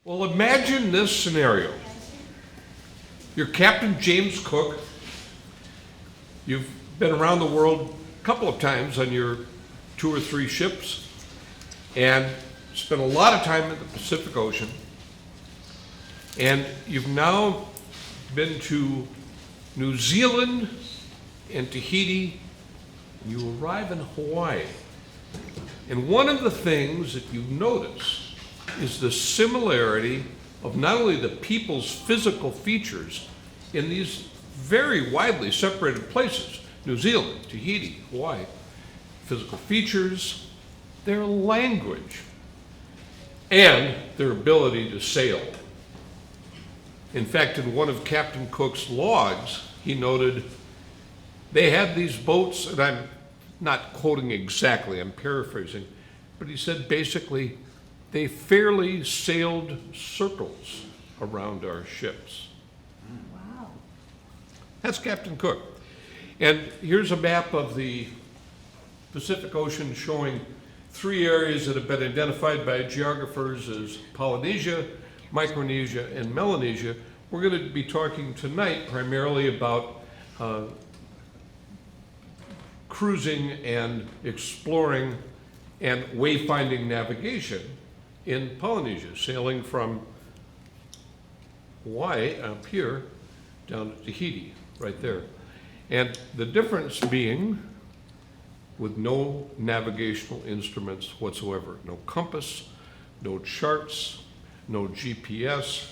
Well, imagine this scenario. You're Captain James Cook. You've been around the world a couple of times on your 2 or 3 ships and spent a lot of time in the Pacific Ocean. And you've now been to New Zealand and Tahiti, and you arrive in Hawaii. And one of the things that you notice is the similarity of not only the people's physical features in these very widely separated places, New Zealand, Tahiti, Hawaii, physical features, their language, and their ability to sail. In fact, in one of Captain Cook's logs, he noted they had these boats, and I'm not quoting exactly, I'm paraphrasing, but he said basically they fairly sailed circles around our ships. Wow. That's Captain Cook. And here's a map of the Pacific Ocean showing 3 areas that have been identified by geographers as Polynesia, Micronesia, and Melanesia. We're going to be talking tonight primarily about cruising and exploring and wayfinding navigation in Polynesia, sailing from Hawaii up here down to Tahiti, right there. And the difference being with no navigational instruments whatsoever. No compass, no charts, no GPS,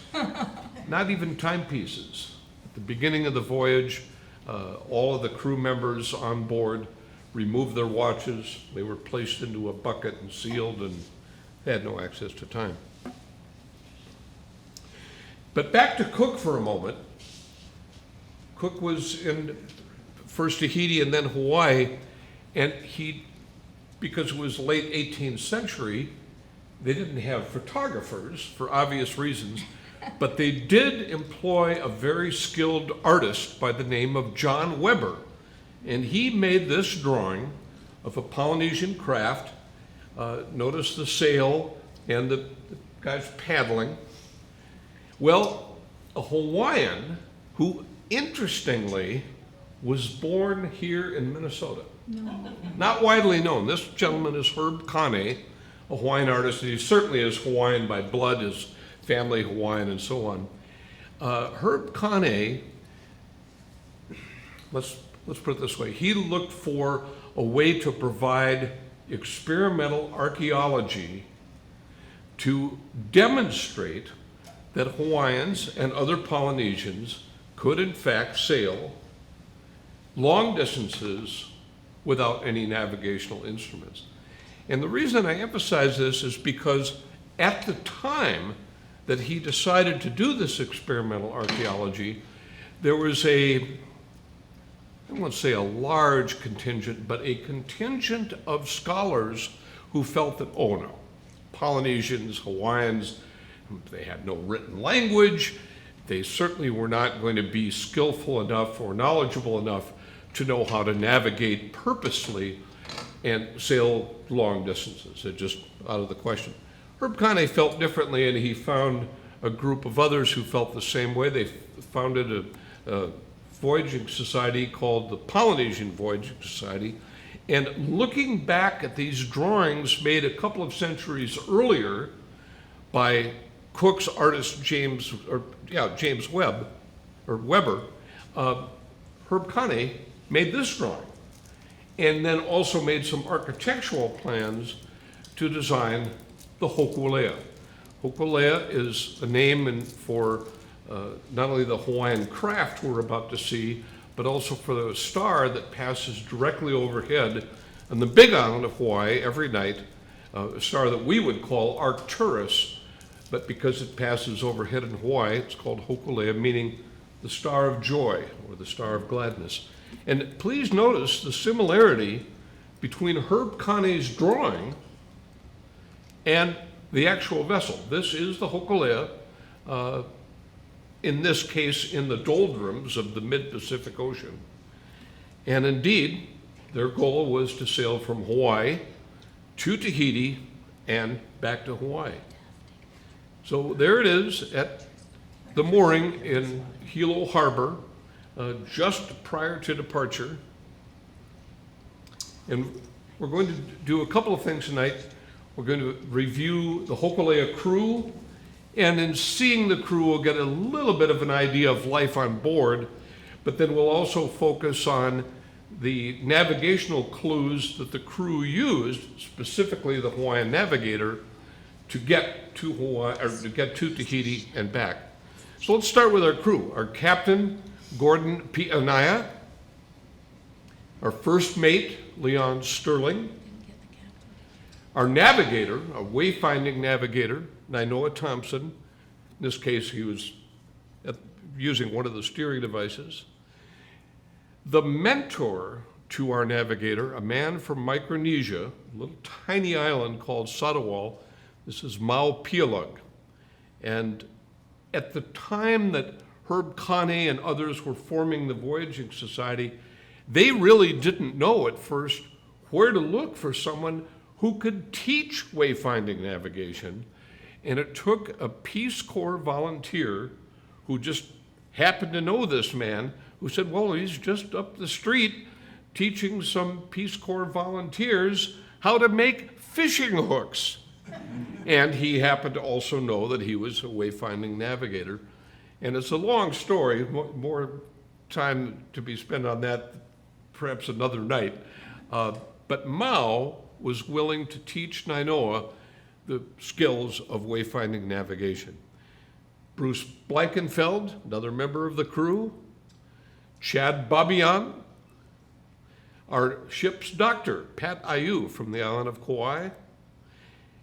not even timepieces. At the beginning of the voyage, all of the crew members on board removed their watches. They were placed into a bucket and sealed, and they had no access to time. But back to Cook for a moment. Cook was in first Tahiti and then Hawaii, and because it was late 18th century, they didn't have photographers for obvious reasons, but they did employ a very skilled artist by the name of John Weber. And he made this drawing of a Polynesian craft. Notice the sail and the guys paddling. Well, a Hawaiian who, interestingly, was born here in Minnesota. No. Not widely known. This gentleman is Herb Kane, a Hawaiian artist. He certainly is Hawaiian by blood, his family Hawaiian and so on. Herb Kane, let's put it this way, he looked for a way to provide experimental archaeology to demonstrate that Hawaiians and other Polynesians could in fact sail long distances without any navigational instruments. And the reason I emphasize this is because at the time that he decided to do this experimental archaeology, there was I won't say a large contingent, but a contingent of scholars who felt that, oh no, Polynesians, Hawaiians, they had no written language, they certainly were not going to be skillful enough or knowledgeable enough to know how to navigate purposely and sail long distances. It's just out of the question. Herb Kane felt differently, and he found a group of others who felt the same way. They founded a voyaging society called the Polynesian Voyaging Society. And looking back at these drawings made a couple of centuries earlier by Cook's artist James Weber, Herb Kane made this drawing, and then also made some architectural plans to design the Hokule'a. Hokule'a is a name for not only the Hawaiian craft we're about to see, but also for the star that passes directly overhead on the big island of Hawaii every night, a star that we would call Arcturus, but because it passes overhead in Hawaii, it's called Hokule'a, meaning the star of joy or the star of gladness. And please notice the similarity between Herb Kane's drawing and the actual vessel. This is the Hokule'a, in this case in the doldrums of the mid-Pacific Ocean. And indeed, their goal was to sail from Hawaii to Tahiti and back to Hawaii. So there it is at the mooring in Hilo Harbor, just prior to departure. And we're going to do a couple of things tonight. We're going to review the Hokule'a crew, and in seeing the crew, we'll get a little bit of an idea of life on board, but then we'll also focus on the navigational clues that the crew used, specifically the Hawaiian navigator, to get to Hawaii, or to get to Tahiti and back. So let's start with our crew. Our captain, Gordon P. Anaya, our first mate, Leon Sterling, our navigator, a wayfinding navigator, Nainoa Thompson. In this case, he was using one of the steering devices. The mentor to our navigator, a man from Micronesia, a little tiny island called Sadawal. This is Mau-Pialug. And at the time that Herb Kane and others were forming the Voyaging Society, they really didn't know at first where to look for someone who could teach wayfinding navigation. And it took a Peace Corps volunteer who just happened to know this man, who said, well, he's just up the street teaching some Peace Corps volunteers how to make fishing hooks. And he happened to also know that he was a wayfinding navigator. And it's a long story, more time to be spent on that perhaps another night. But Mao was willing to teach Nainoa the skills of wayfinding navigation. Bruce Blankenfeld, another member of the crew. Chad Babian, our ship's doctor, Pat Ayu from the island of Kauai.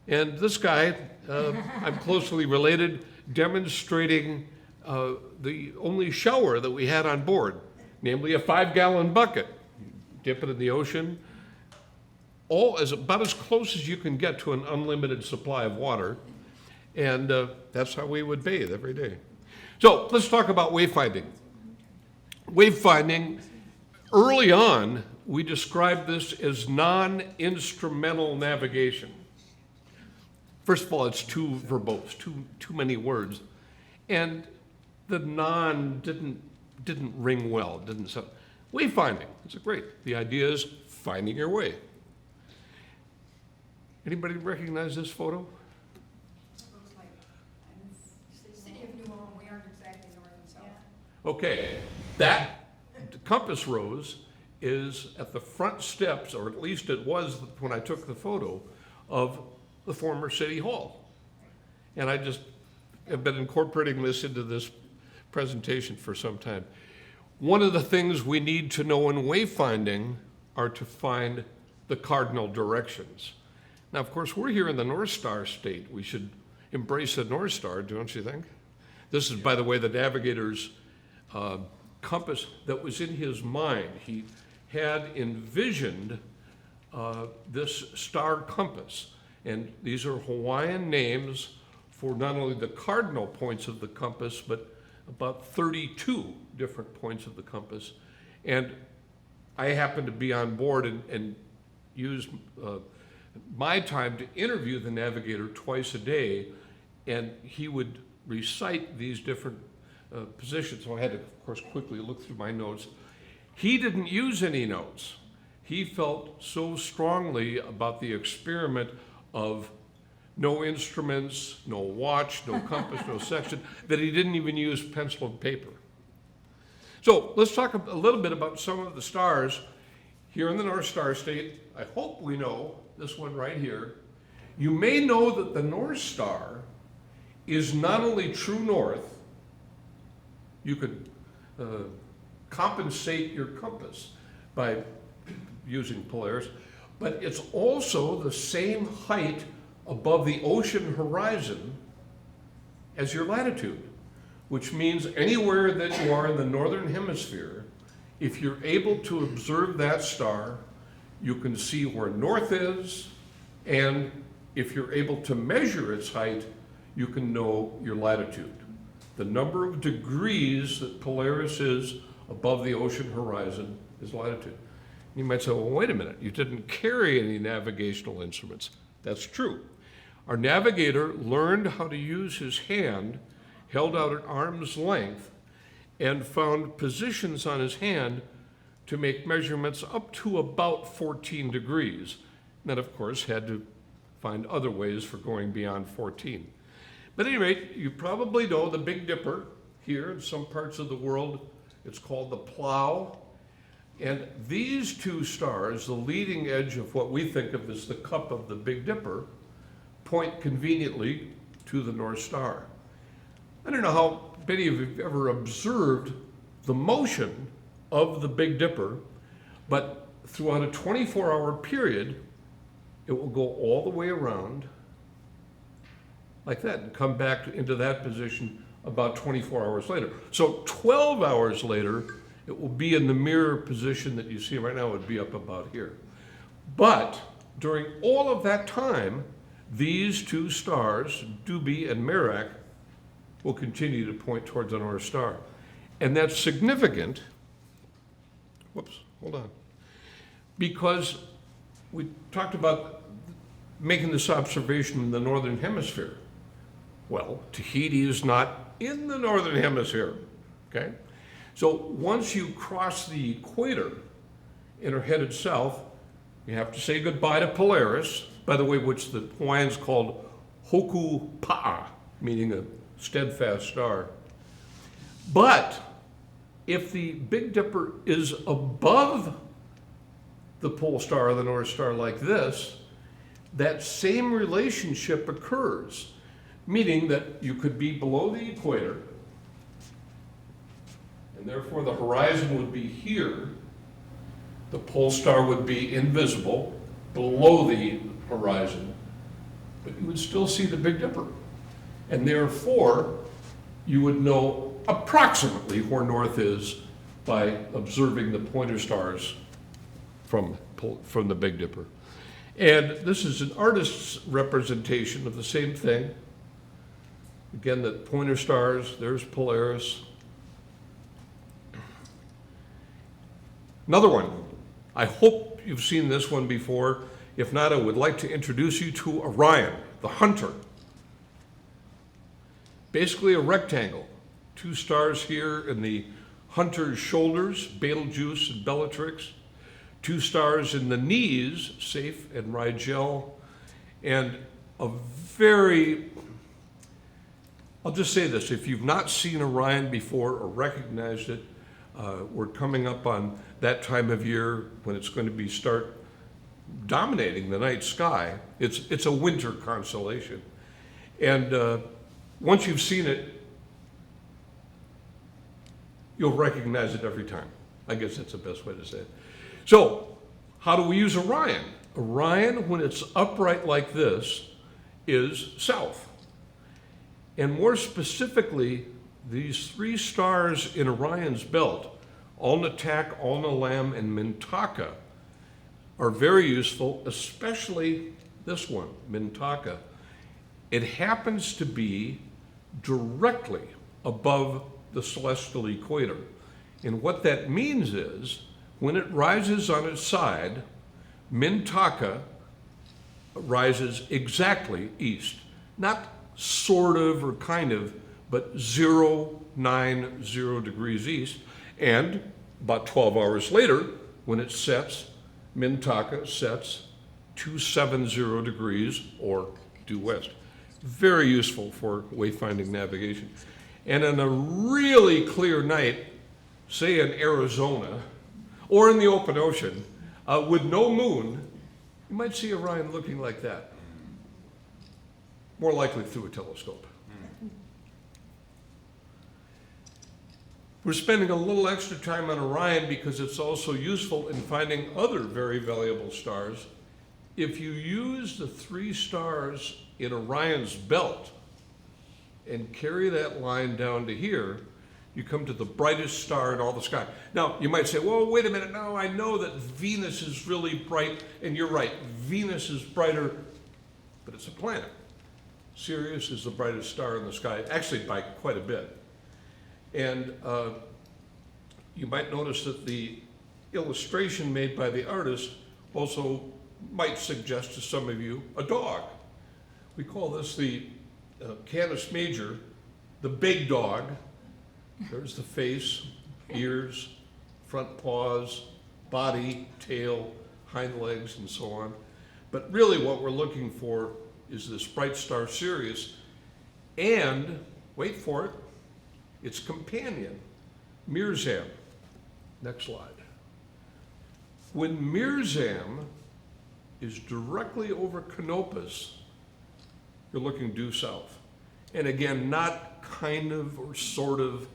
And this guy, I'm closely related, demonstrating the only shower that we had on board, namely a 5-gallon bucket. Dip it in the ocean, about as close as you can get to an unlimited supply of water. And that's how we would bathe every day. So let's talk about wayfinding. Wayfinding, early on, we described this as non-instrumental navigation. First of all, it's too verbose, too many words. And the non didn't ring well, didn't sound. Wayfinding, it's great. The idea is finding your way. Anybody recognize this photo? Looks like the city of New Ulm. We aren't exactly north and south. Okay, that compass rose is at the front steps, or at least it was when I took the photo, of the former city hall. And I just have been incorporating this into this presentation for some time. One of the things we need to know in wayfinding are to find the cardinal directions. Now, of course, we're here in the North Star state. We should embrace the North Star, don't you think? This is, by the way, the navigator's compass that was in his mind. He had envisioned this star compass. And these are Hawaiian names for not only the cardinal points of the compass, but about 32 different points of the compass. And I happened to be on board and used my time to interview the navigator twice a day, and he would recite these different positions. So I had to, of course, quickly look through my notes. He didn't use any notes. He felt so strongly about the experiment of no instruments, no watch, no compass, no section, that he didn't even use pencil and paper. So let's talk a little bit about some of the stars here in the North Star State. I hope we know this one right here. You may know that the North Star is not only true north. You could compensate your compass by using Polaris, but it's also the same height above the ocean horizon as your latitude, which means anywhere that you are in the northern hemisphere, if you're able to observe that star, you can see where north is, and if you're able to measure its height, you can know your latitude. The number of degrees that Polaris is above the ocean horizon is latitude. You might say, well, wait a minute, you didn't carry any navigational instruments. That's true. Our navigator learned how to use his hand, held out at arm's length, and found positions on his hand to make measurements up to about 14 degrees. And then, of course, had to find other ways for going beyond 14. But at any rate, you probably know the Big Dipper here in some parts of the world. It's called the Plough. And these two stars, the leading edge of what we think of as the cup of the Big Dipper, point conveniently to the North Star. I don't know how many of you have ever observed the motion of the Big Dipper, but throughout a 24-hour period, it will go all the way around like that and come back into that position about 24 hours later. So 12 hours later, it will be in the mirror position that you see right now. It would be up about here. But during all of that time, these two stars, Dubhe and Merak, will continue to point towards the North Star. And that's significant, whoops, hold on, because we talked about making this observation in the Northern Hemisphere. Well, Tahiti is not in the Northern Hemisphere, okay? So once you cross the equator and are headed south, you have to say goodbye to Polaris, by the way, which the Hawaiians called Hokule'a, meaning a steadfast star. But if the Big Dipper is above the pole star or the North Star like this, that same relationship occurs, meaning that you could be below the equator, and therefore the horizon would be here. The pole star would be invisible below the horizon, but you would still see the Big Dipper. And therefore, you would know approximately where north is by observing the pointer stars from the Big Dipper. And this is an artist's representation of the same thing. Again, the pointer stars, there's Polaris. Another one. I hope you've seen this one before. If not, I would like to introduce you to Orion, the hunter. Basically a rectangle. Two stars here in the hunter's shoulders, Betelgeuse and Bellatrix. Two stars in the knees, Saiph and Rigel. And a very, I'll just say this, if you've not seen Orion before or recognized it, we're coming up on that time of year when it's going to start dominating the night sky. It's a winter constellation. And once you've seen it, you'll recognize it every time. I guess that's the best way to say it. So, how do we use Orion? Orion, when it's upright like this, is south. And more specifically, these three stars in Orion's belt, Alnitak, Alnilam, and Mintaka, are very useful, especially this one, Mintaka. It happens to be directly above the celestial equator. And what that means is, when it rises on its side, Mintaka rises exactly east. Not sort of or kind of, but 090 degrees east. And about 12 hours later, when it sets, Mintaka sets 270 degrees or due west. Very useful for wayfinding navigation. And on a really clear night, say in Arizona or in the open ocean, with no moon, you might see Orion looking like that. More likely through a telescope. We're spending a little extra time on Orion because it's also useful in finding other very valuable stars. If you use the three stars in Orion's belt and carry that line down to here, you come to the brightest star in all the sky. Now, you might say, well, wait a minute, no, I know that Venus is really bright, and you're right, Venus is brighter, but it's a planet. Sirius is the brightest star in the sky, actually by quite a bit. And you might notice that the illustration made by the artist also might suggest to some of you a dog. We call this the Canis major, the big dog. There's the face, ears, front paws, body, tail, hind legs, and so on. But really what we're looking for is this bright star Sirius and, wait for it, its companion, Mirzam. Next slide. When Mirzam is directly over Canopus, you're looking due south. And again, not kind of or sort of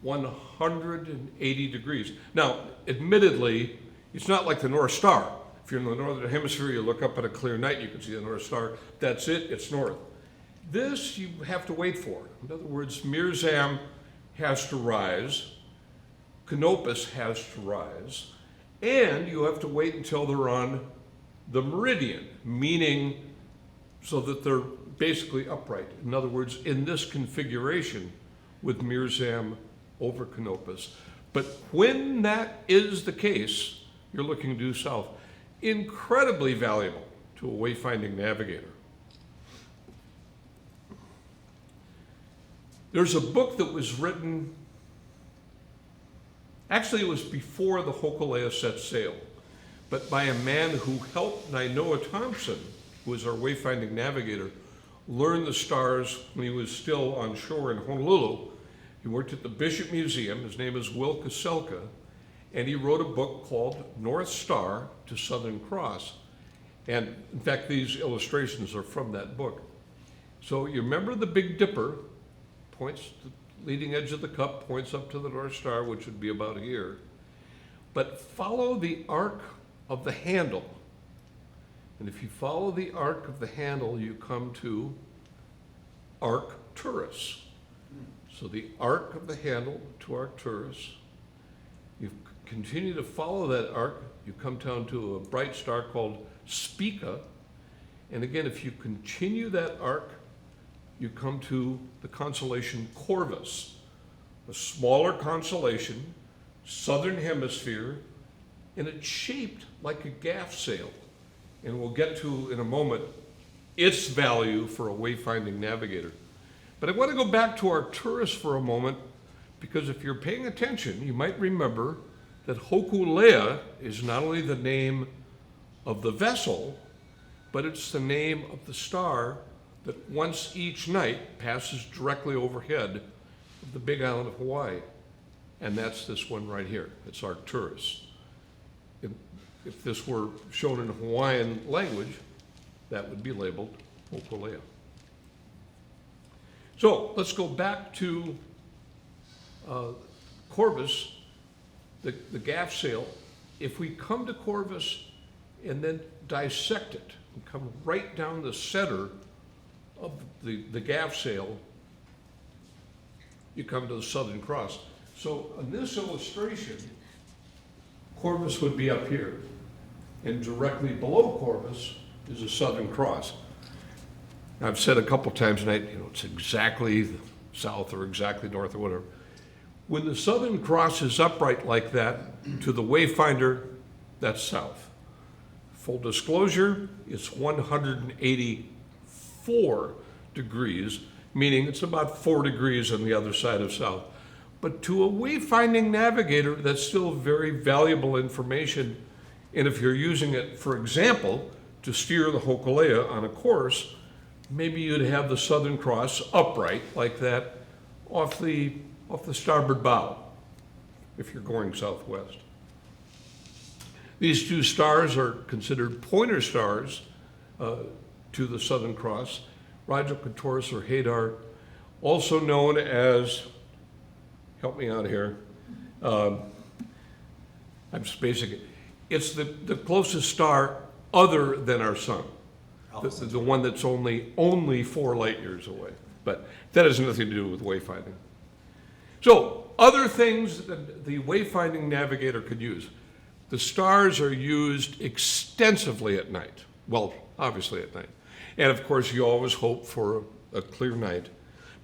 180 degrees. Now, admittedly, it's not like the North Star. If you're in the northern hemisphere, you look up at a clear night, you can see the North Star. That's it, it's north. This you have to wait for. In other words, Mirzam has to rise, Canopus has to rise, and you have to wait until they're on the meridian, meaning so that they're basically upright. In other words, in this configuration with Mirzam over Canopus. But when that is the case, you're looking due south. Incredibly valuable to a wayfinding navigator. There's a book that was written, actually it was before the Hokule'a set sail, but by a man who helped Nainoa Thompson, who was our wayfinding navigator, learn the stars when he was still on shore in Honolulu. He worked at the Bishop Museum. His name is Will Kaselka, and he wrote a book called North Star to Southern Cross. And in fact, these illustrations are from that book. So you remember the Big Dipper, points to the leading edge of the cup, points up to the North Star, which would be about here. But follow the arc of the handle. And if you follow the arc of the handle, you come to Arcturus. So the arc of the handle to Arcturus. You continue to follow that arc, you come down to a bright star called Spica. And again, if you continue that arc, you come to the constellation Corvus, a smaller constellation, southern hemisphere, and it's shaped like a gaff sail. And we'll get to, in a moment, its value for a wayfinding navigator. But I want to go back to Arcturus for a moment, because if you're paying attention, you might remember that Hokule'a is not only the name of the vessel, but it's the name of the star that once each night passes directly overhead of the big island of Hawaii. And that's this one right here. It's Arcturus. If this were shown in Hawaiian language, that would be labeled Hokule'a. So let's go back to Corvus, the gaff sail. If we come to Corvus and then dissect it and come right down the center of the gaff sail, you come to the Southern Cross. So in this illustration, Corvus would be up here, and directly below Corvus is the Southern Cross. I've said a couple times tonight, it's exactly south or exactly north or whatever. When the Southern Cross is upright like that, to the wayfinder, that's south. Full disclosure, it's 184 degrees, meaning it's about 4 degrees on the other side of south. But to a wayfinding navigator, that's still very valuable information. And if you're using it, for example, to steer the Hokule'a on a course, maybe you'd have the Southern Cross upright like that off the starboard bow, if you're going southwest. These two stars are considered pointer stars to the Southern Cross, Rajokataurus or Hadar, also known as, help me out here, I'm spacing it. It's the closest star other than our sun, the one that's only 4 light years away. But that has nothing to do with wayfinding. So, other things that the wayfinding navigator could use. The stars are used extensively at night. Well, obviously at night. And of course, you always hope for a clear night.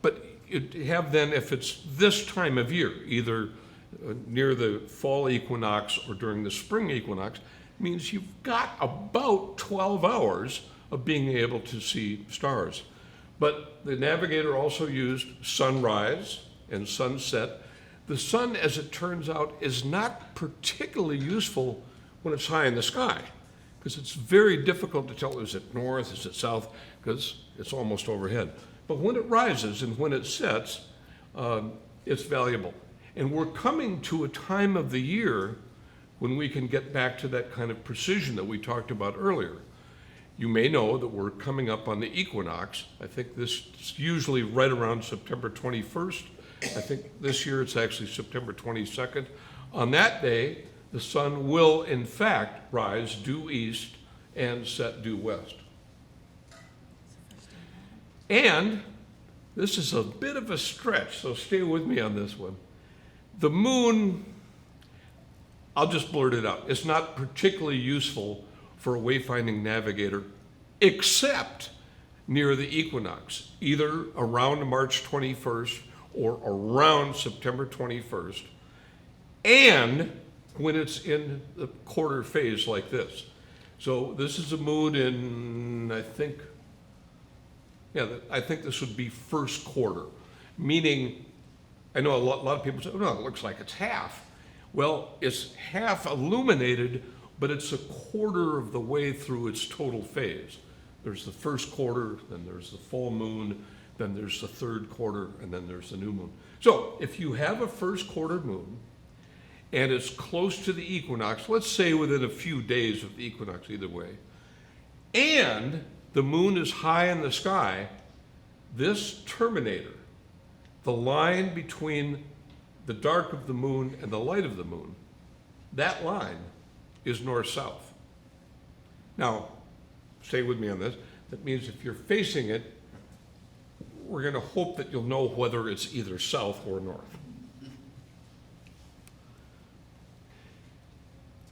But you have then, if it's this time of year, either near the fall equinox or during the spring equinox, means you've got about 12 hours of being able to see stars. But the navigator also used sunrise and sunset. The sun, as it turns out, is not particularly useful when it's high in the sky, because it's very difficult to tell, is it north, is it south, because it's almost overhead. But when it rises and when it sets, it's valuable. And we're coming to a time of the year when we can get back to that kind of precision that we talked about earlier. You may know that we're coming up on the equinox. I think this is usually right around September 21st. I think this year it's actually September 22nd. On that day, the sun will in fact rise due east and set due west. And this is a bit of a stretch, so stay with me on this one. The moon, I'll just blurt it out, it's not particularly useful for a wayfinding navigator except near the equinox, either around March 21st or around September 21st, and when it's in the quarter phase like this. So this is a moon in, I think this would be first quarter, meaning, I know a lot of people say, oh no, it looks like it's half. Well, it's half illuminated, but it's a quarter of the way through its total phase. There's the first quarter, then there's the full moon, then there's the third quarter, and then there's the new moon. So if you have a first quarter moon, and it's close to the equinox, let's say within a few days of the equinox either way, and the moon is high in the sky, this terminator, the line between the dark of the moon and the light of the moon, that line is north-south. Now, stay with me on this. That means if you're facing it, we're going to hope that you'll know whether it's either south or north.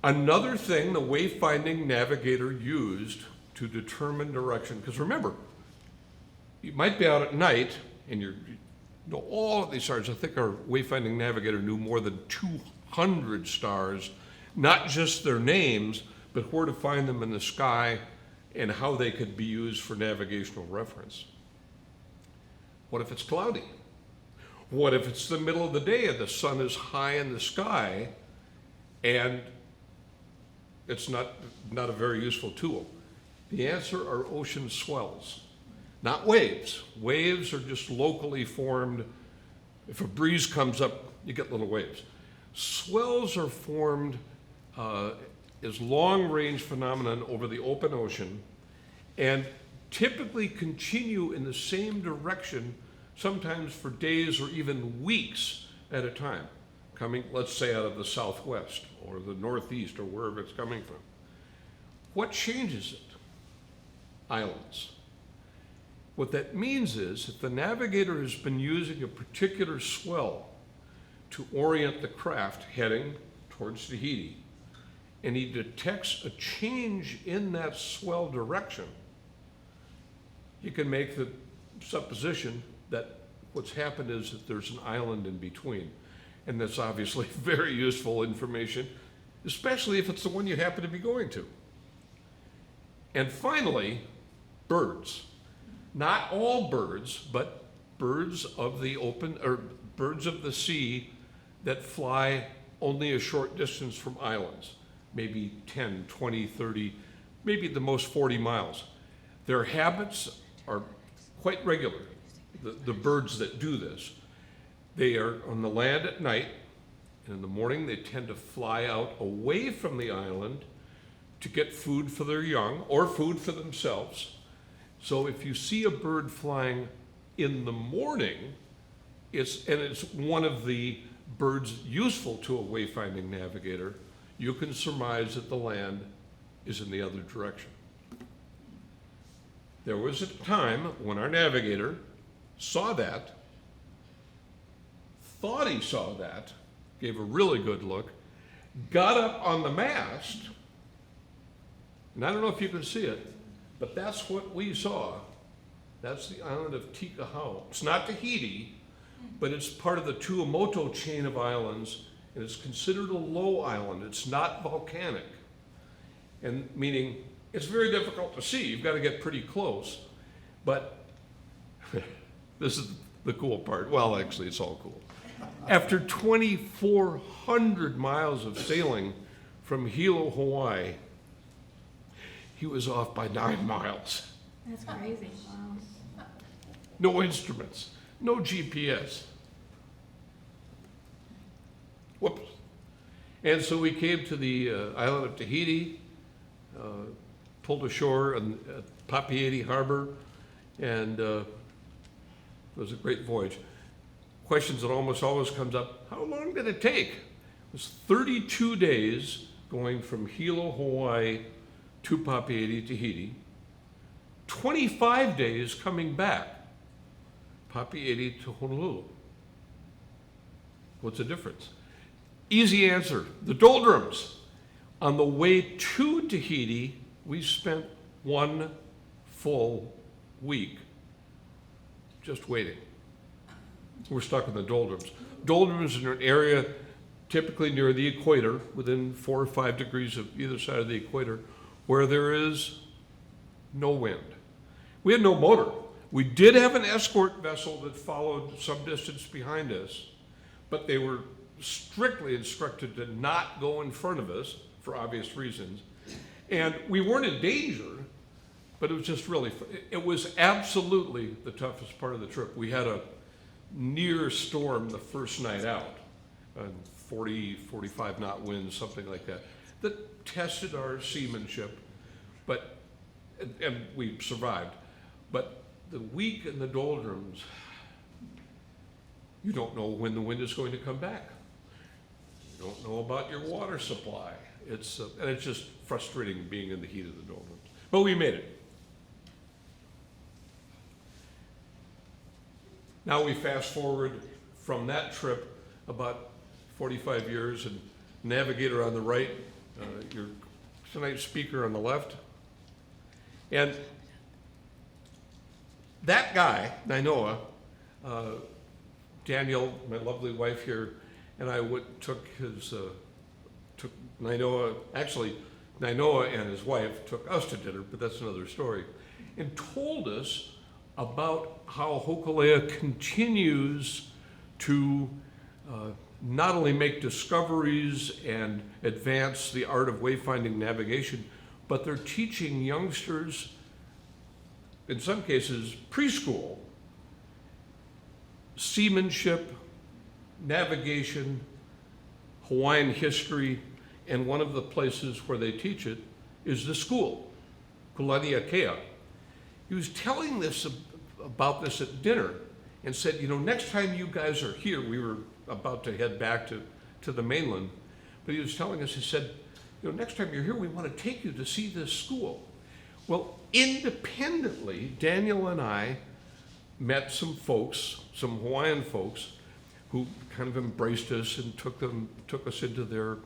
Another thing the wayfinding navigator used to determine direction, because remember, you might be out at night and you know all of these stars. I think our wayfinding navigator knew more than 200 stars, not just their names, but where to find them in the sky and how they could be used for navigational reference. What if it's cloudy? What if it's the middle of the day and the sun is high in the sky and it's not a very useful tool? The answer are ocean swells, not waves. Waves are just locally formed. If a breeze comes up, you get little waves. Swells are formed as long-range phenomenon over the open ocean and typically continue in the same direction, sometimes for days or even weeks at a time, coming, let's say, out of the southwest or the northeast or wherever it's coming from. What changes it? Islands. What that means is if the navigator has been using a particular swell to orient the craft heading towards Tahiti, and he detects a change in that swell direction, you can make the supposition that what's happened is that there's an island in between. And that's obviously very useful information, especially if it's the one you happen to be going to. And finally, birds. Not all birds, but birds of the open, or birds of the sea that fly only a short distance from islands, maybe 10, 20, 30, maybe at the most 40 miles. Their habits are quite regular, the birds that do this. They are on the land at night, and in the morning they tend to fly out away from the island to get food for their young or food for themselves. So if you see a bird flying in the morning, it's one of the birds useful to a wayfinding navigator, you can surmise that the land is in the other direction. There was a time when our navigator saw that, thought he saw that, gave a really good look, got up on the mast, and I don't know if you can see it, but that's what we saw. That's the island of Tikahau. It's not Tahiti, but it's part of the Tuamotu chain of islands, and it's considered a low island. It's not volcanic, and meaning It's very difficult to see. You've got to get pretty close. But this is the cool part. Well, actually, it's all cool. After 2,400 miles of sailing from Hilo, Hawaii, he was off by 9 miles. That's crazy. Wow. No instruments, no GPS. Whoops. And so we came to the island of Tahiti, pulled ashore at Papeete Harbor, and it was a great voyage. Questions that almost always comes up, how long did it take? It was 32 days going from Hilo, Hawaii to Papeete, Tahiti. 25 days coming back, Papeete to Honolulu. What's the difference? Easy answer, the doldrums. On the way to Tahiti, we spent 1 full week just waiting. We're stuck in the doldrums. Doldrums are an area typically near the equator, within 4 or 5 degrees of either side of the equator, where there is no wind. We had no motor. We did have an escort vessel that followed some distance behind us, but they were strictly instructed to not go in front of us for obvious reasons. And we weren't in danger, but it was just really, it was absolutely the toughest part of the trip. We had a near storm the first night out, 40, 45 knot winds, something like that, that tested our seamanship, but, and we survived. But the week in the doldrums, you don't know when the wind is going to come back. You don't know about your water supply. And it's just frustrating being in the heat of the doldrums. But we made it. Now we fast forward from that trip about 45 years, and navigator on the right, your tonight's speaker on the left. And that guy, Nainoa, Daniel, my lovely wife here, and I took Nainoa, actually Nainoa and his wife took us to dinner, but that's another story, and told us about how Hokule'a continues to not only make discoveries and advance the art of wayfinding navigation, but they're teaching youngsters, in some cases preschool, seamanship, navigation, Hawaiian history, and one of the places where they teach it is the school, Kulaniakea. He was telling this about this at dinner and said, you know, next time you guys are here, we were about to head back to the mainland, but he was telling us, he said, you know, next time you're here, we want to take you to see this school. Well, independently, Daniel and I met some folks, some Hawaiian folks, who kind of embraced us and took us into their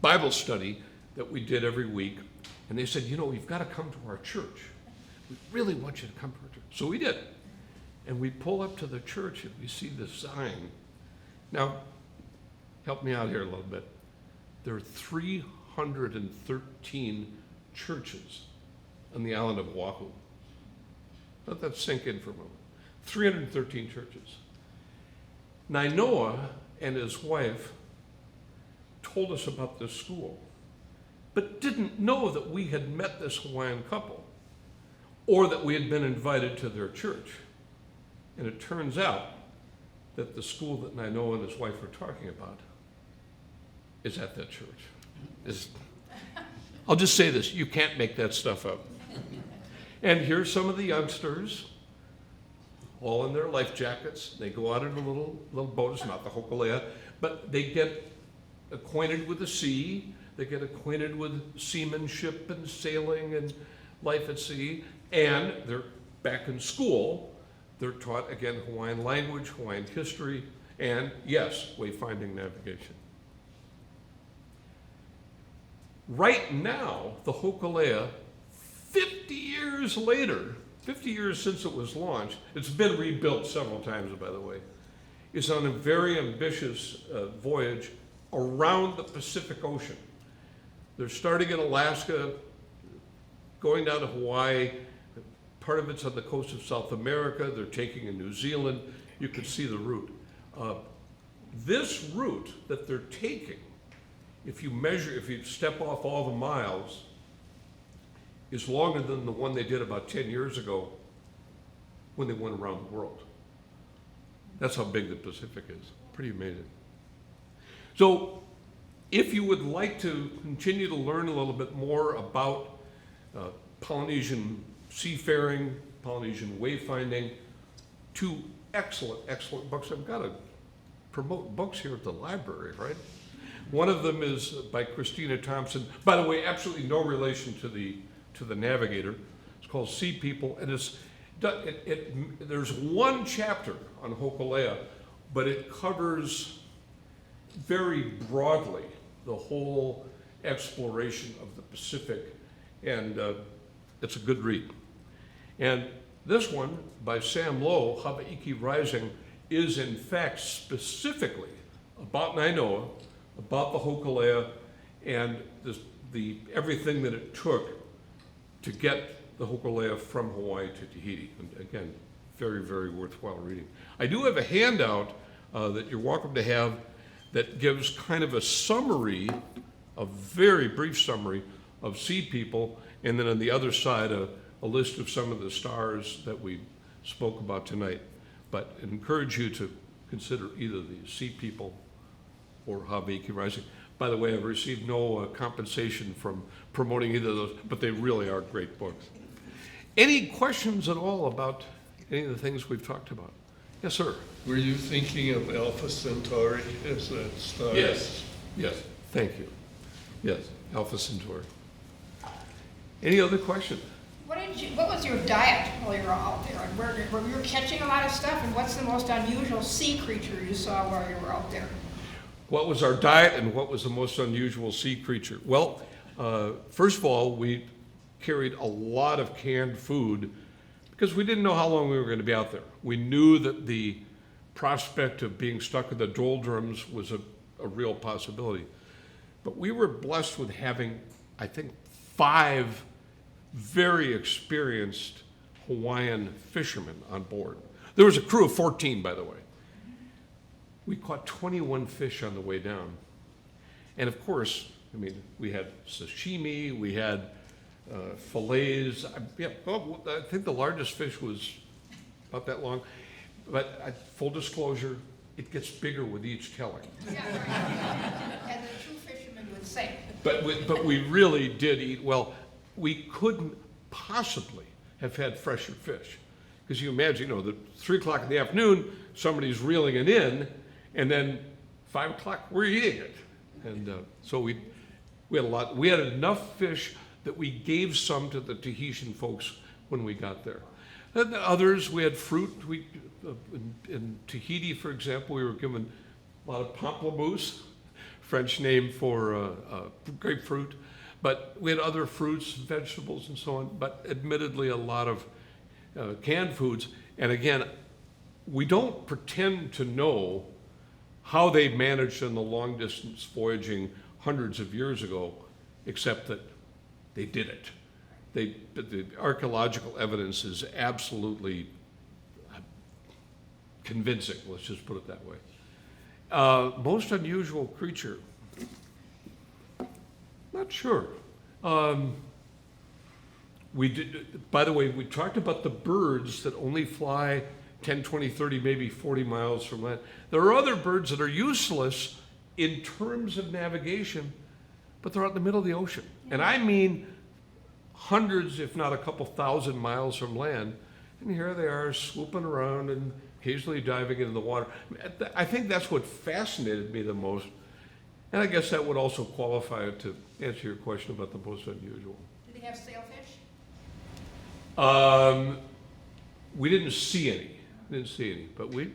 Bible study that we did every week. And they said, you know, you've got to come to our church. We really want you to come to our church. So we did. And we pull up to the church and we see this sign. Now, help me out here a little bit. There are 313 churches on the island of Oahu. Let that sink in for a moment. 313 churches. Nainoa and his wife told us about this school, but didn't know that we had met this Hawaiian couple or that we had been invited to their church. And it turns out that the school that Nainoa and his wife are talking about is at that church. I'll just say this, you can't make that stuff up. And here's some of the youngsters, all in their life jackets. They go out in a little boat, it's not the Hokule'a, but they get acquainted with the sea, they get acquainted with seamanship and sailing and life at sea, and they're back in school. They're taught, again, Hawaiian language, Hawaiian history, and yes, wayfinding navigation. Right now, the Hokule'a, 50 years later, 50 years since it was launched, it's been rebuilt several times, by the way, is on a very ambitious voyage around the Pacific Ocean. They're starting in Alaska, going down to Hawaii. Part of it's on the coast of South America. They're taking in New Zealand. You can see the route. This route that they're taking, if you step off all the miles, is longer than the one they did about 10 years ago when they went around the world. That's how big the Pacific is. Pretty amazing. So if you would like to continue to learn a little bit more about Polynesian seafaring, Polynesian wayfinding, two excellent, excellent books. I've got to promote books here at the library, right? One of them is by Christina Thompson. By the way, absolutely no relation to the Navigator. It's called Sea People, and there's one chapter on Hokule'a, but it covers very broadly the whole exploration of the Pacific, and it's a good read. And this one by Sam Lowe, Hawaiki Rising, is in fact specifically about Nainoa, about the Hokule'a, and everything that it took to get the Hokule'a from Hawaii to Tahiti. And again, very, very worthwhile reading. I do have a handout that you're welcome to have that gives kind of a summary, a very brief summary of Sea People, and then on the other side, a list of some of the stars that we spoke about tonight. But I encourage you to consider either the Sea People or Hawaiki Rising. By the way, I've received no compensation from promoting either of those, but they really are great books. Any questions at all about any of the things we've talked about? Yes, sir. Were you thinking of Alpha Centauri as that star? Yes, yes, thank you. Yes, Alpha Centauri. Any other questions? What was your diet while you were out there? And were you catching a lot of stuff? And what's the most unusual sea creature you saw while you were out there? What was our diet and what was the most unusual sea creature? Well, first of all, we carried a lot of canned food because we didn't know how long we were going to be out there. We knew that the prospect of being stuck in the doldrums was a real possibility. But we were blessed with having, I think, 5 very experienced Hawaiian fishermen on board. There was a crew of 14, by the way. We caught 21 fish on the way down. And of course, I mean, we had sashimi, we had fillets. I think the largest fish was about that long. But full disclosure, it gets bigger with each telling. Yeah, right. And the true fishermen would say. But we really did eat well. We couldn't possibly have had fresher fish. Because you imagine, the 3 o'clock in the afternoon, somebody's reeling it in, and then 5 o'clock, we're eating it. And so we had a lot. We had enough fish that we gave some to the Tahitian folks when we got there. And the others, we had fruit. In Tahiti, for example, we were given a lot of pamplemousse, French name for grapefruit. But we had other fruits, vegetables, and so on, but admittedly a lot of canned foods. And again, we don't pretend to know how they managed in the long distance voyaging hundreds of years ago, except that they did it. The archaeological evidence is absolutely convincing, let's just put it that way. Most unusual creature. Not sure. We did, by the way, we talked about the birds that only fly 10, 20, 30, maybe 40 miles from land. There are other birds that are useless in terms of navigation, but they're out in the middle of the ocean. And I mean hundreds, if not a couple thousand miles from land. And here they are swooping around and occasionally diving into the water. I think that's what fascinated me the most. And I guess that would also qualify to answer your question about the most unusual. Did they have sailfish? We didn't see any. But we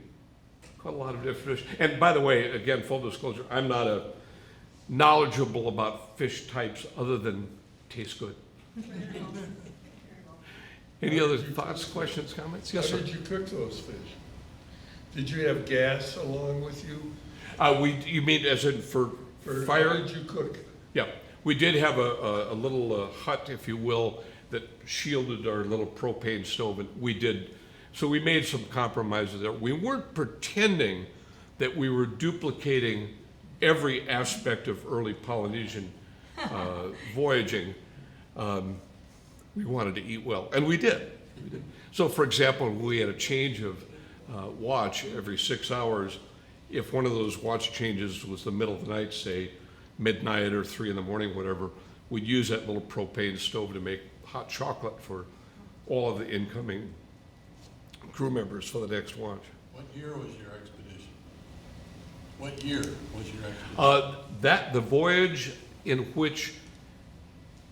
caught a lot of different fish. And by the way, again, full disclosure, I'm not knowledgeable about fish types other than taste good. Any other thoughts, questions, comments? Yes, sir. How did you cook those fish? Did you have gas along with you? You mean as in for How fire? did you cook? Yeah. We did have a little hut, if you will, that shielded our little propane stove, and so we made some compromises there. We weren't pretending that we were duplicating every aspect of early Polynesian voyaging. We wanted to eat well, and we did. So, for example, we had a change of watch every 6 hours. If one of those watch changes was the middle of the night, say midnight or 3 in the morning, whatever, we'd use that little propane stove to make hot chocolate for all of the incoming crew members for the next watch. What year was your expedition? What year was your expedition? The voyage in which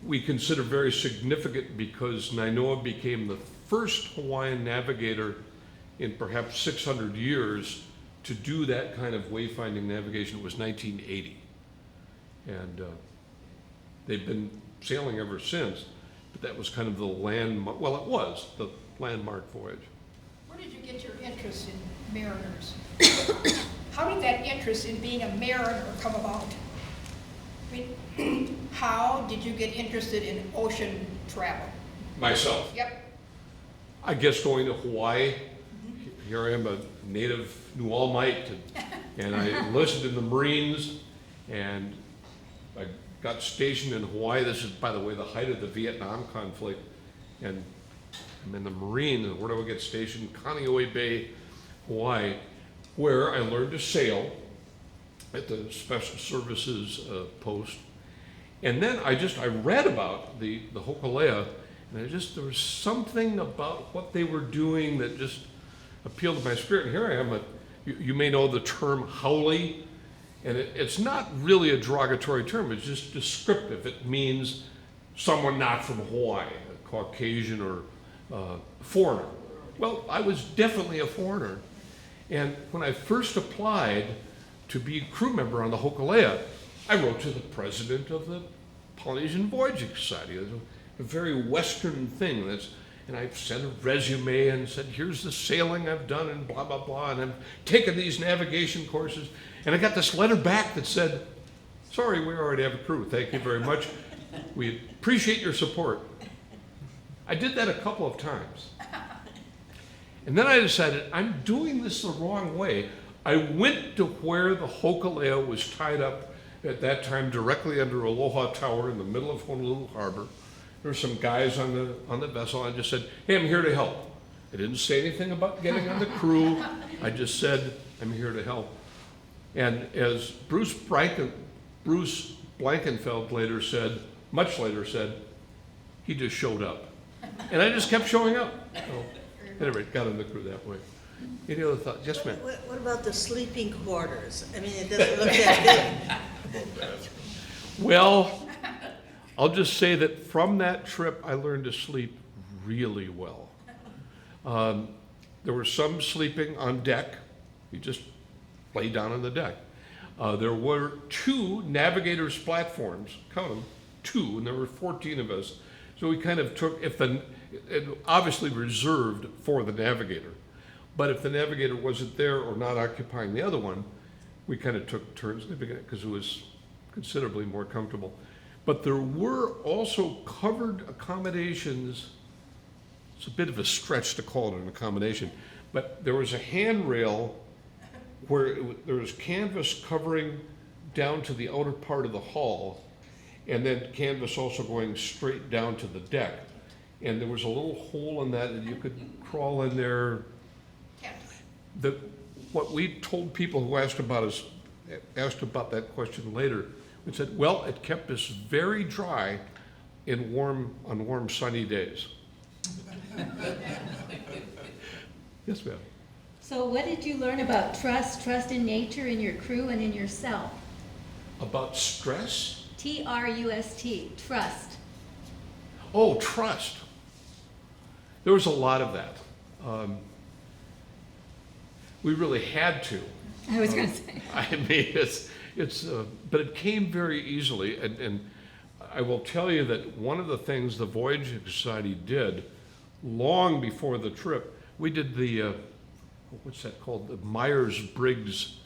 we consider very significant because Nainoa became the first Hawaiian navigator in perhaps 600 years to do that kind of wayfinding navigation. Was 1980. And they've been sailing ever since, but that was kind of the landmark, well, it was the landmark voyage. Where did you get your interest in mariners? How did that interest in being a mariner come about? I mean, how did you get interested in ocean travel? Myself. Yep. I guess going to Hawaii, here I am, a native New Ulmite, and I enlisted in the Marines, and I got stationed in Hawaii. This is, by the way, the height of the Vietnam conflict, and I'm in the Marines, and where do I get stationed? Kaneohe Bay, Hawaii, where I learned to sail at the Special Services post. And then I read about the Hokule'a, and there was something about what they were doing that just appealed to my spirit. And here I am, you may know the term haole, and it's not really a derogatory term, it's just descriptive. It means someone not from Hawaii, a Caucasian or foreigner. Well, I was definitely a foreigner. And when I first applied to be a crew member on the Hokule'a, I wrote to the president of the Polynesian Voyaging Society. It was a very Western thing. And I sent a resume and said, here's the sailing I've done and blah, blah, blah, and I've taken these navigation courses. And I got this letter back that said, sorry, we already have a crew. Thank you very much. We appreciate your support. I did that a couple of times. And then I decided, I'm doing this the wrong way. I went to where the Hokule'a was tied up at that time directly under Aloha Tower in the middle of Honolulu Harbor. There were some guys on the vessel. I just said, hey, I'm here to help. I didn't say anything about getting on the crew. I just said, I'm here to help. And as Bruce Blankenfeld much later said, he just showed up. And I just kept showing up. So, anyway, got on the crew that way. Any other thoughts? Yes, ma'am. What about the sleeping quarters? I mean, it doesn't look that big. Well, I'll just say that from that trip, I learned to sleep really well. There was some sleeping on deck. You just lay down on the deck. There were 2 navigators' platforms, count them, 2, and there were 14 of us. So we kind of took, it obviously reserved for the navigator, but if the navigator wasn't there or not occupying the other one, we kind of took turns because it was considerably more comfortable. But there were also covered accommodations. It's a bit of a stretch to call it an accommodation, but there was a handrail where there was canvas covering down to the outer part of the hull, and then canvas also going straight down to the deck. And there was a little hole in that, and you could crawl in there. What we told people who asked about that question later, we said, well, it kept us very dry on warm sunny days. Yes, ma'am. So what did you learn about trust in nature, in your crew, and in yourself? About stress? T-R-U-S-T, trust. Oh, trust. There was a lot of that. We really had to. I was going to say. I mean, but it came very easily, and I will tell you that one of the things the Voyaging Society did long before the trip, we did the, what's that called, the Myers-Briggs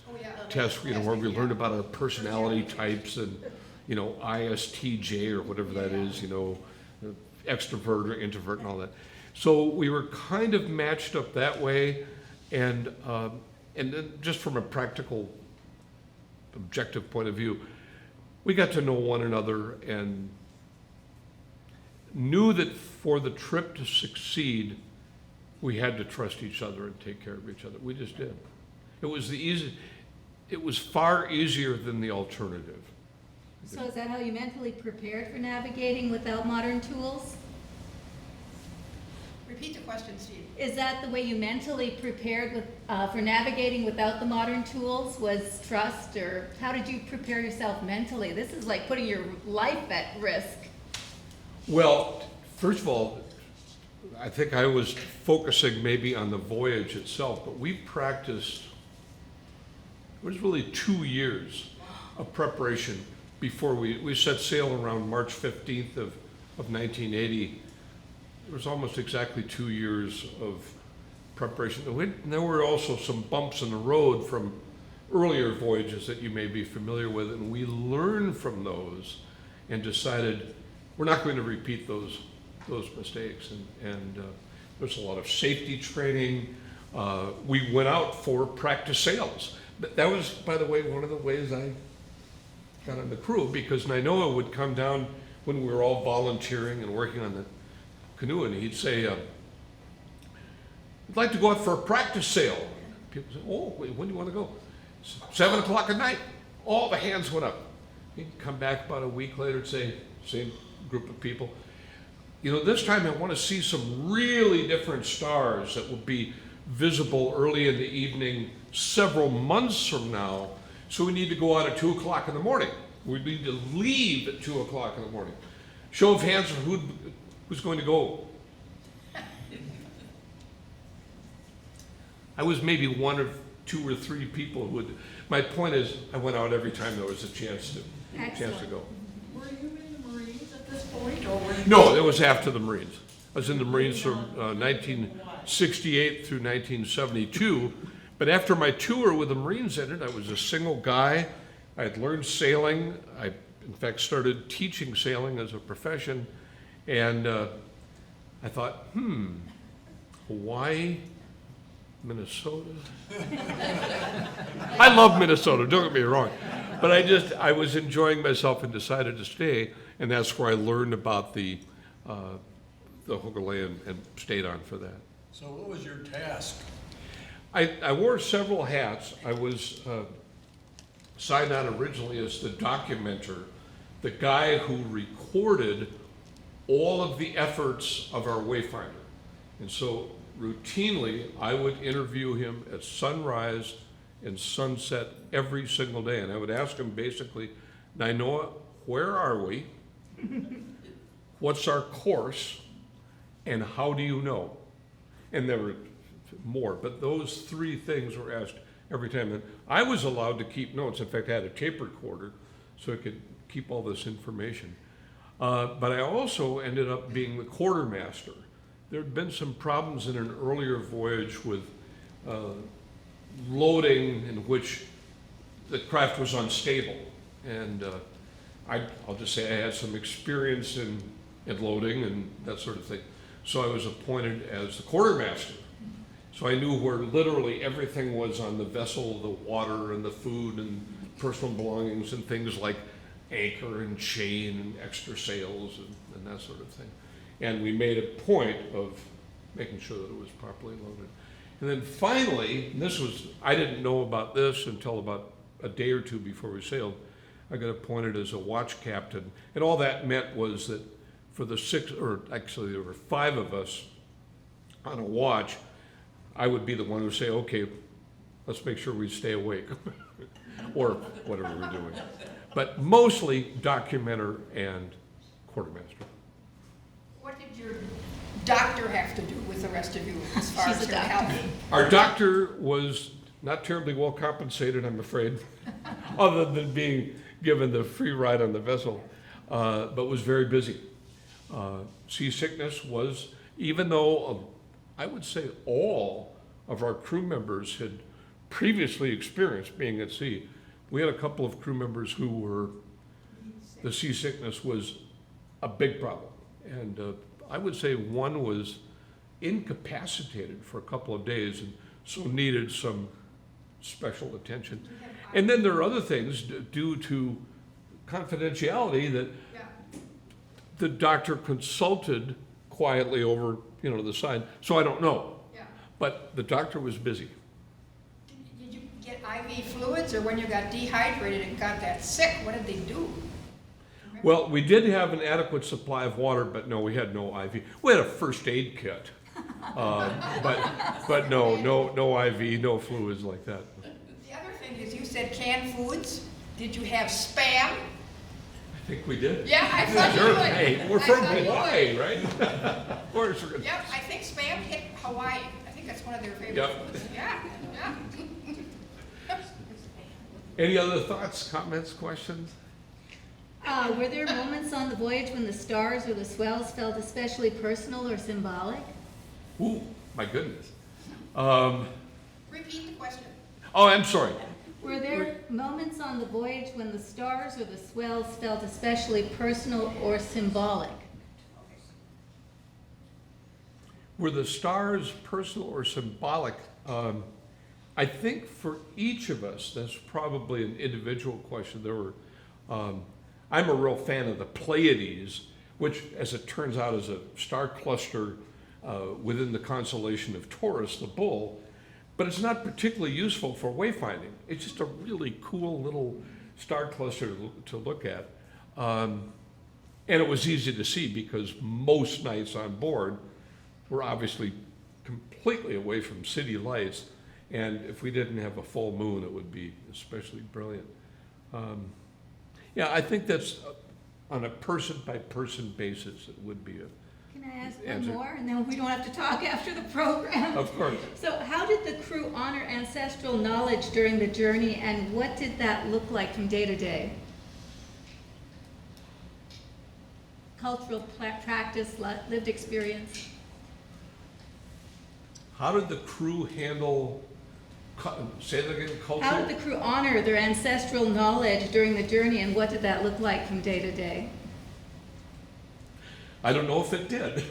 test, where we learned about our personality types, and you know, ISTJ or whatever that is, you know, extrovert or introvert and all that. So we were kind of matched up that way, and then just from a practical, objective point of view, we got to know one another and knew that for the trip to succeed, we had to trust each other and take care of each other. We just did. It was far easier than the alternative. So is that how you mentally prepared for navigating without modern tools? Repeat the question, Steve. Is that the way you mentally prepared with, for navigating without the modern tools, was trust, or how did you prepare yourself mentally? This is like putting your life at risk. Well, first of all, I think I was focusing maybe on the voyage itself, but we practiced, it was really 2 years of preparation before we set sail around March 15th of 1980. It was almost exactly 2 years of preparation. And there were also some bumps in the road from earlier voyages that you may be familiar with, and we learned from those and decided we're not going to repeat those mistakes. And there's a lot of safety training. We went out for practice sails. That was, by the way, one of the ways I got on the crew, because Nainoa would come down when we were all volunteering and working on the canoe, and he'd say, I'd like to go out for a practice sail. People say, oh, wait, when do you want to go? 7 o'clock at night. All the hands went up. He'd come back about a week later and say, same group of people, you know, this time I want to see some really different stars that will be visible early in the evening several months from now, so we need to go out at 2 o'clock in the morning. We need to leave at 2 o'clock in the morning. Show of hands for who's going to go. I was maybe one of 2 or 3 people who would, my point is, I went out every time there was a chance to go. Were you in the Marines at this point, or were you? No, it was after the Marines. I was in the Marines from 1968 through 1972. But after my tour with the Marines ended, I was a single guy. I had learned sailing. I, in fact, started teaching sailing as a profession. And I thought, Hawaii, Minnesota. I love Minnesota, don't get me wrong. But I was enjoying myself and decided to stay. And that's where I learned about the Hokule'a and stayed on for that. So what was your task? I wore several hats. I was signed on originally as the documenter, the guy who recorded all of the efforts of our Wayfinder. And so routinely, I would interview him at sunrise and sunset every single day. And I would ask him basically, Nainoa, where are we? What's our course? And how do you know? And there were more, but those 3 things were asked every time. And I was allowed to keep notes. In fact, I had a tape recorder so I could keep all this information. But I also ended up being the quartermaster. There had been some problems in an earlier voyage with loading in which the craft was unstable. And I'll just say I had some experience in loading and that sort of thing. So I was appointed as the quartermaster. So I knew where literally everything was on the vessel, the water and the food and personal belongings and things like anchor and chain and extra sails and that sort of thing. And we made a point of making sure that it was properly loaded. And then finally, and I didn't know about this until about a day or 2 before we sailed, I got appointed as a watch captain. And all that meant was that for the 6, or actually there were 5 of us on a watch, I would be the one who would say, okay, let's make sure we stay awake, or whatever we're doing. But mostly documenter and quartermaster. What did your doctor have to do with the rest of you as far She's as a your doctor. health? Our doctor was not terribly well compensated, I'm afraid, other than being given the free ride on the vessel, but was very busy. Seasickness was, even though I would say all of our crew members had previously experienced being at sea, we had a couple of crew members who were the seasickness was a big problem. And I would say one was incapacitated for a couple of days and so needed some special attention. And then there are other things due to confidentiality that Yeah. the doctor consulted quietly over, the side. So I don't know. Yeah. But the doctor was busy. Did you get IV fluids, or when you got dehydrated and got that sick, what did they do? Well, we did have an adequate supply of water, but no, we had no IV. We had a first aid kit. But no IV, no fluids like that. The other thing is, you said canned foods. Did you have Spam? I think we did. Yeah, I thought you Sure. would. Hey, we're I from thought you Hawaii, right? Of course we're gonna. Yep, I think Spam hit Hawaii. I think that's one of their favorite Yep. foods. Yeah, yeah. Any other thoughts, comments, questions? Were there moments on the voyage when the stars or the swells felt especially personal or symbolic? Ooh, my goodness. Repeat the question. Oh, I'm sorry. Were there moments on the voyage when the stars or the swells felt especially personal or symbolic? Were the stars personal or symbolic? I think for each of us, that's probably an individual question. I'm a real fan of the Pleiades, which, as it turns out, is a star cluster within the constellation of Taurus, the bull, but it's not particularly useful for wayfinding. It's just a really cool little star cluster to look at. And it was easy to see because most nights on board were obviously completely away from city lights, and if we didn't have a full moon, it would be especially brilliant. Yeah, I think that's on a person-by-person basis, it would be a. Can I ask Answer. one more, and then we don't have to talk after the program? Of course. So how did the crew honor ancestral knowledge during the journey, and what did that look like from day to day? Cultural practice, lived experience. How did the crew handle, say that again, culture? How did the crew honor their ancestral knowledge during the journey, and what did that look like from day to day? I don't know if it did.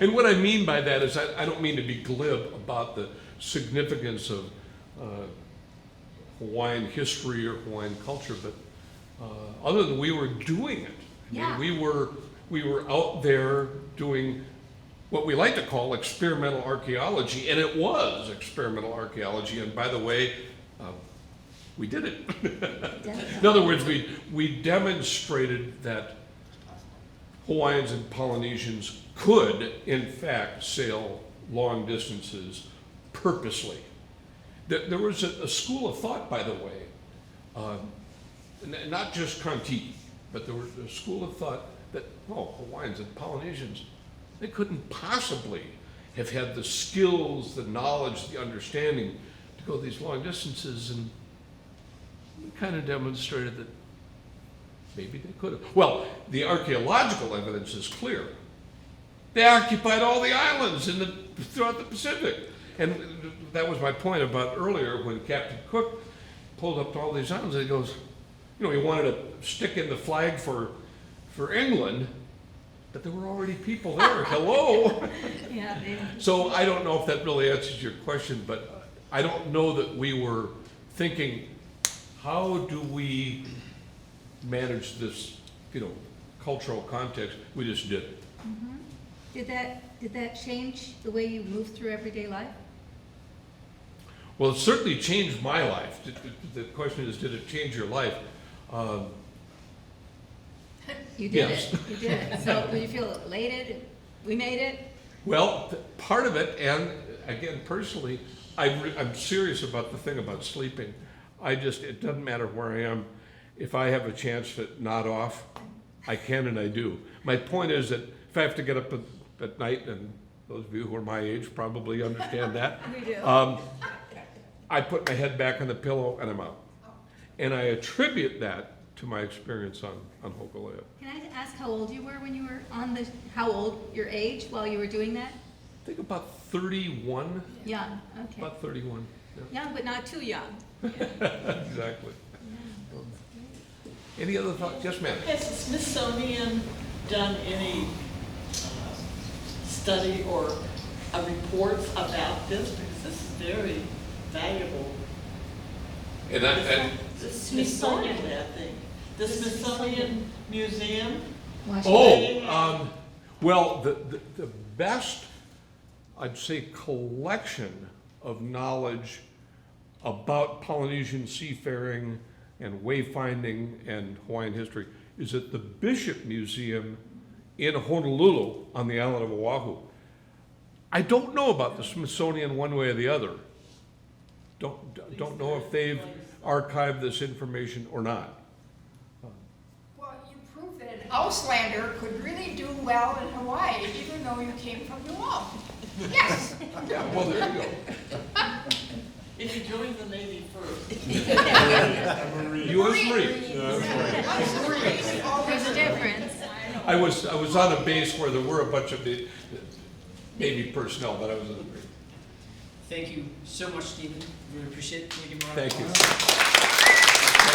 And what I mean by that is I don't mean to be glib about the significance of Hawaiian history or Hawaiian culture, but other than we were doing it. I mean, we were out there doing what we like to call experimental archaeology, and it was experimental archaeology. And by the way, we did it. In other words, we demonstrated that Hawaiians and Polynesians could, in fact, sail long distances purposely. There was a school of thought, by the way, not just Conti, but there was a school of thought that, Hawaiians and Polynesians, they couldn't possibly have had the skills, the knowledge, the understanding to go these long distances, and we kind of demonstrated that maybe they could have. Well, the archaeological evidence is clear. They occupied all the islands throughout the Pacific. And that was my point about earlier when Captain Cook pulled up to all these islands and he goes, he wanted to stick in the flag for England, but there were already people there. Hello? Yeah, So I don't know if that really answers your question, but I don't know that we were thinking, how do we manage this, cultural context? We just did it. Mm-hmm. Did that change the way you move through everyday life? Well, it certainly changed my life. The question is, did it change your life? You did Yes. it. You did it. So do you feel elated? We made it? Well, part of it, and again, personally, I'm serious about the thing about sleeping. It doesn't matter where I am. If I have a chance to nod off, I can and I do. My point is that if I have to get up at night, and those of you who are my age probably understand that. We do. I put my head back on the pillow and I'm out. And I attribute that to my experience on Hokule'a. Can I ask how old you were when you were your age while you were doing that? I think about 31. Young, okay. About 31. Yeah. Young, but not too young. Exactly. Any other thoughts? Yes, ma'am. Has the Smithsonian done any study or reports about this? Because this is very valuable. And The Smithsonian, I think. The Smithsonian Museum. oh, well, the best, I'd say, collection of knowledge about Polynesian seafaring and wayfinding and Hawaiian history is at the Bishop Museum in Honolulu on the island of Oahu. I don't know about the Smithsonian one way or the other. Don't know if they've archived this information or not. Well, you prove that an Auslander could really do well in Hawaii, even though you came from New Ulm. Yes. Yeah, well, there you go. If you join the Navy first. U.S. Marines. There's a difference. I was on a base where there were a bunch of Navy personnel, but I was in the Marines. Thank you so much, Stephen. Really appreciate it. Thank you, Mark. Thank you.